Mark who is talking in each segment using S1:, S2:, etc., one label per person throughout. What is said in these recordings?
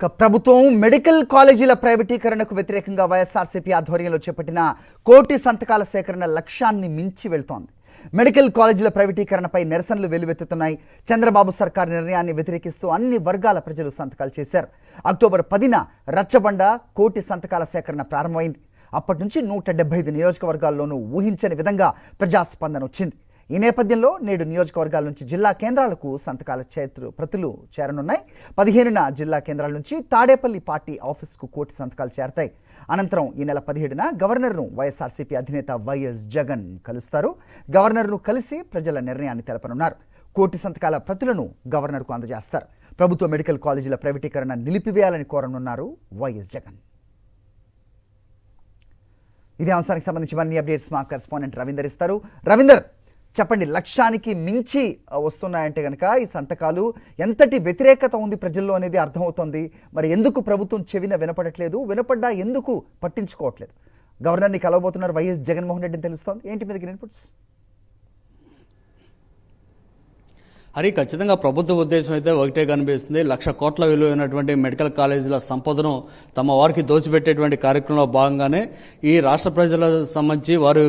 S1: ప్రభుత్వం మెడికల్ కాలేజీల ప్రైవేటీకరణకు వ్యతిరేకంగా వైఎస్ఆర్సీపీ ఆధ్వర్యంలో చేపట్టిన కోటి సంతకాల సేకరణ లక్ష్యాన్ని మించి వెళ్తోంది. మెడికల్ కాలేజీల ప్రైవేటీకరణపై నిరసనలు వెల్లువెత్తుతున్నాయి. చంద్రబాబు సర్కార్ నిర్ణయాన్ని వ్యతిరేకిస్తూ అన్ని వర్గాల ప్రజలు సంతకాలు చేశారు. అక్టోబర్ 10న రచ్చబండ కోటి సంతకాల సేకరణ ప్రారంభమైంది. అప్పటి నుంచి 175 నియోజకవర్గాల్లోనూ ఊహించని విధంగా ప్రజాస్పందన వచ్చింది. ఈ నేపథ్యంలో నేడు నియోజకవర్గాల నుంచి జిల్లా కేంద్రాలకు సంతకాల ప్రతులు చేరనున్నాయి. 15న జిల్లా కేంద్రాల నుంచి తాడేపల్లి పార్టీ ఆఫీస్కు కోటి సంతకాలు చేరతాయి. అనంతరం ఈ నెల 17న గవర్నర్ను వైఎస్ఆర్సీపీ అధినేత వైఎస్ జగన్ కలుస్తారు. గవర్నర్ను కలిసి ప్రజల నిర్ణయాన్ని తెలపనున్నారు. కోటి సంతకాల ప్రతులను గవర్నర్కు అందజేస్తారు. ప్రభుత్వ మెడికల్ కాలేజీల ప్రైవేటీకరణ నిలిపివేయాలని కోరనున్నారు వైఎస్ జగన్. ఇదే అంశానికి సంబంధించి మరిన్ని అప్డేట్స్ మా కరెస్పాండెంట్ రవీందర్ ఇస్తారు. రవీందర్, చెప్పండి, లక్ష్యానికి మించి వస్తున్నాయంటే కనుక ఈ సంతకాలు ఎంతటి వ్యతిరేకత ఉంది ప్రజల్లో అనేది అర్థమవుతోంది. మరి ఎందుకు ప్రభుత్వం చెవిన వినపడట్లేదు? వినపడ్డా ఎందుకు పట్టించుకోవట్లేదు? గవర్నర్ని కలవబోతున్నారు వైఎస్ జగన్మోహన్ రెడ్డిని తెలుస్తోంది. ఏంటి మీదకి ఇన్పుట్స్?
S2: హరి, ఖచ్చితంగా ప్రభుత్వ ఉద్దేశం అయితే ఒకటే కనిపిస్తుంది. 1,00,000 కోట్ల విలువైనటువంటి మెడికల్ కాలేజీల సంపదను తమ వారికి దోచిపెట్టేటువంటి కార్యక్రమంలో భాగంగానే ఈ రాష్ట్ర ప్రజలకు సంబంధించి వారు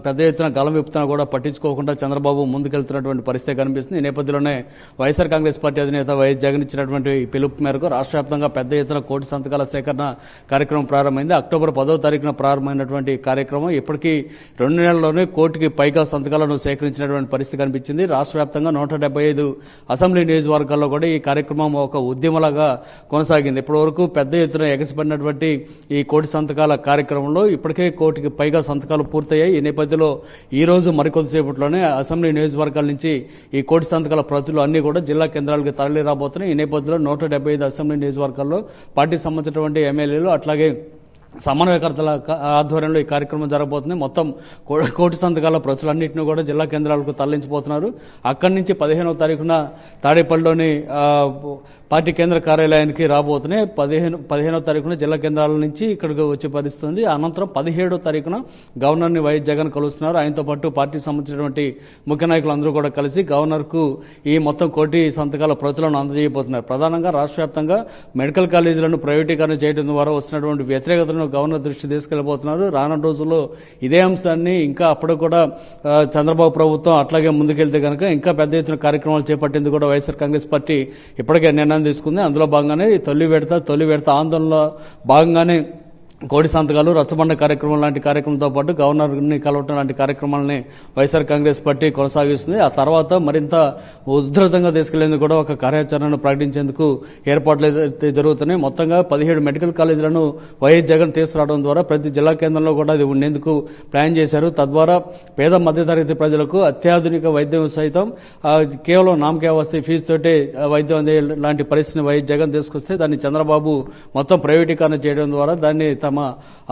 S2: పెద్ద ఎత్తున గలం విప్పుతున్నా కూడా పట్టించుకోకుండా చంద్రబాబు ముందుకెళ్తున్నటువంటి పరిస్థితి కనిపిస్తుంది. ఈ నేపథ్యంలోనే వైఎస్ఆర్ కాంగ్రెస్ పార్టీ అధినేత వైఎస్ జగన్ ఇచ్చినటువంటి పిలుపు మేరకు రాష్ట్ర వ్యాప్తంగా పెద్ద ఎత్తున కోటి సంతకాల సేకరణ కార్యక్రమం ప్రారంభమైంది. అక్టోబర్ 10వ తారీఖున ప్రారంభమైనటువంటి కార్యక్రమం ఇప్పటికీ 2 నెలల్లోనే కోటికి పైగా సంతకాలను సేకరించినటువంటి పరిస్థితి కనిపించింది. రాష్ట్ర వ్యాప్తంగా 175 అసెంబ్లీ నియోజకవర్గాల్లో కూడా ఈ కార్యక్రమం ఒక ఉద్యమలాగా కొనసాగింది. ఇప్పటి వరకు పెద్ద ఎత్తున ఎగసిపడినటువంటి ఈ కోటి సంతకాల కార్యక్రమంలో ఇప్పటికే కోటికి పైగా సంతకాలు పూర్తయ్యాయి. ఈ నేపథ్యంలో ఈ రోజు మరికొద్దిసేపట్లోనే అసెంబ్లీ నియోజకవర్గాల నుంచి ఈ కోటి సంతకాల ప్రతులు అన్ని కూడా జిల్లా కేంద్రాలకు తరలి రాబోతున్నాయి. ఈ నేపథ్యంలో 175 అసెంబ్లీ నియోజకవర్గాల్లో పార్టీకి సంబంధించినటువంటి ఎమ్మెల్యేలు అట్లాగే సమన్వయకర్తల ఆధ్వర్యంలో ఈ కార్యక్రమం జరగబోతుంది. మొత్తం కోటి సంతకాల ప్రతులన్నింటినీ కూడా జిల్లా కేంద్రాలకు తరలించబోతున్నారు. అక్కడి నుంచి 15వ తారీఖున తాడేపల్లిలోని పార్టీ కేంద్ర కార్యాలయానికి రాబోతున్నాయి. 15వ తారీఖున జిల్లా కేంద్రాల నుంచి ఇక్కడికి వచ్చే పరిస్థితుంది. అనంతరం 17వ తారీఖున గవర్నర్ని వైఎస్ జగన్ కలుస్తున్నారు. ఆయనతో పాటు పార్టీకి సంబంధించినటువంటి ముఖ్య నాయకులందరూ కూడా కలిసి గవర్నర్కు ఈ మొత్తం కోటి సంతకాల ప్రతులను అందజేయబోతున్నారు. ప్రధానంగా రాష్ట్ర వ్యాప్తంగా మెడికల్ కాలేజీలను ప్రైవేటీకరణ చేయడం ద్వారా వస్తున్నటువంటి వ్యతిరేకతను గవర్నర్ దృష్టి తీసుకెళ్లబోతున్నారు. రానున్న రోజుల్లో ఇదే అంశాన్ని ఇంకా అప్పుడు కూడా చంద్రబాబు ప్రభుత్వం అట్లాగే ముందుకెళ్తే కనుక ఇంకా పెద్ద ఎత్తున కార్యక్రమాలు చేపట్టేందుకు కూడా వైఎస్ఆర్ కాంగ్రెస్ పార్టీ ఇప్పటికే నిర్ణయం తీసుకుంది. అందులో భాగంగానే తొలి విడత ఆందోళనలో భాగంగానే కోటి సంతకాలు, రచ్చబండ కార్యక్రమం లాంటి కార్యక్రమంతో పాటు గవర్నర్ని కలవటం లాంటి కార్యక్రమాలని వైఎస్ఆర్ కాంగ్రెస్ పార్టీ కొనసాగిస్తుంది. ఆ తర్వాత మరింత ఉధృతంగా తీసుకెళ్లేందుకు కూడా ఒక కార్యాచరణను ప్రకటించేందుకు ఏర్పాట్లు జరుగుతున్నాయి. మొత్తంగా 17 మెడికల్ కాలేజీలను వైఎస్ జగన్ తీసుకురావడం ద్వారా ప్రతి జిల్లా కేంద్రంలో కూడా అది ఉండేందుకు ప్లాన్ చేశారు. తద్వారా పేద మధ్యతరగతి ప్రజలకు అత్యాధునిక వైద్యం సైతం కేవలం నామకే వస్తే ఫీజుతోటే వైద్యం అందే లాంటి పరిస్థితిని వైఎస్ జగన్ తీసుకొస్తే దాన్ని చంద్రబాబు మొత్తం ప్రైవేటీకరణ చేయడం ద్వారా దాన్ని తమ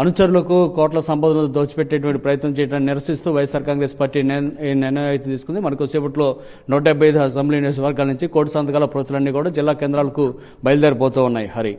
S2: అనుచరులకు కోట్ల సంపదను దోచిపెట్టేటువంటి ప్రయత్నం చేయడాన్ని నిరసిస్తూ వైఎస్ఆర్ కాంగ్రెస్ పార్టీ నిర్ణయం అయితే తీసుకుంది. మనకొసేపట్లో 175 అసెంబ్లీ నియోజకవర్గాల నుంచి కోటి సంతకాల ప్రతులన్నీ కూడా జిల్లా కేంద్రాలకు బయలుదేరిపోతూ ఉన్నాయి. హరి.